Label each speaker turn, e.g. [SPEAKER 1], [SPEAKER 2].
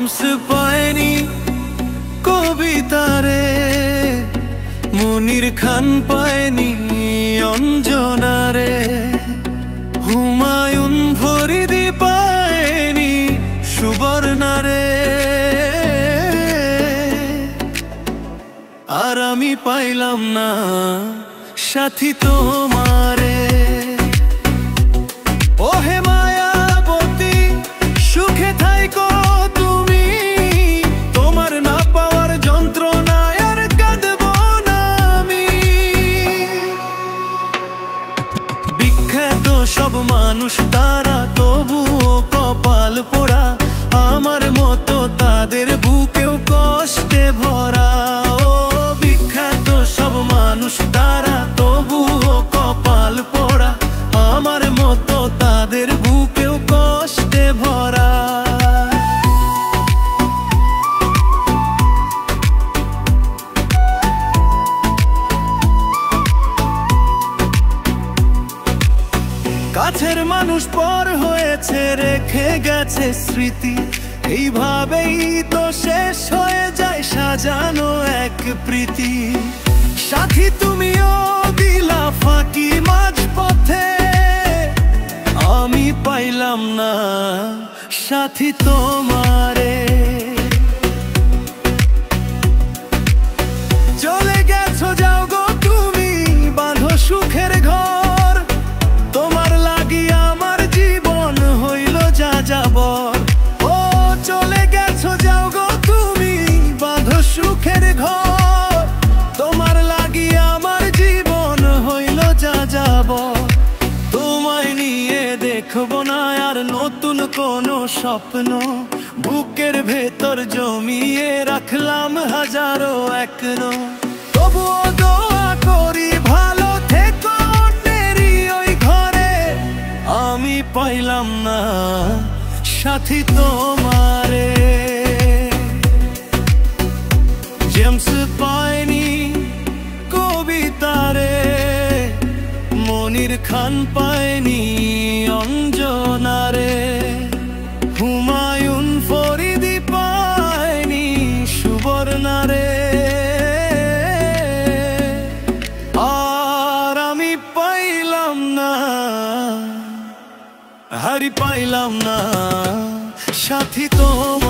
[SPEAKER 1] James পায়নি কবিতারে, মনির খান পায়নি অঞ্জনারে, হুমায়ুন ফরিদি পায়নি সুবর্ণারে, আর আমি পাইলাম না সাথী তোমারে। ওহে মায়াবতী সুখে থাইকো তুমি, তোমার না পাওয়ার যন্ত্রণায় আর কাঁদব না আমি। বিখ্যাত সব মানুষ তারা, তবুও কপাল পোড়া, আমার মতো তাদের বুকেও কষ্টে ভরা। ও বিখ্যাত সব মানুষ তারা, তবুও কপাল পোড়া, আমার মতো তাদের বুকেও কষ্টে ভরা। কাছের মানুষ পর হয়েছে, রেখে গেছে স্মৃতি, এইভাবেই তো শেষ হয়ে যায় সাজানো এক প্রীতি। সাথী তুমিও দিলা ফাঁকি মাঝ পথে, আমি পাইলাম না সাথী তোমারে। চলে গেছো যাও গো তুমি, বাঁধো সুখের ঘর, তোমার লাগি আমার জীবন হইল যা যাবর। ও চলে গেছো যাও গো তুমি, বাঁধো সুখের ঘর, তোমার লাগি আমার জীবন হইল যা যাবর। তোমায় নিয়ে দেখবো না আর নতুন কোনো স্বপ্ন, বুকের ভেতর জমিয়ে রাখলাম হাজারো একনো। তবুও দোয়া করি ভালো থেকো অন্যেরই ওই ঘরে, আমি পাইলাম না সাথী তোমারে। জেমস পায়নি কবিতারে, মনির খান পায়নি অঞ্জনারে, হুমায়ুন ফরিদি পায়নি সুবর্ণারে, আর আমি পাইলাম না, হারি পাইলাম না সাথী তোমারে।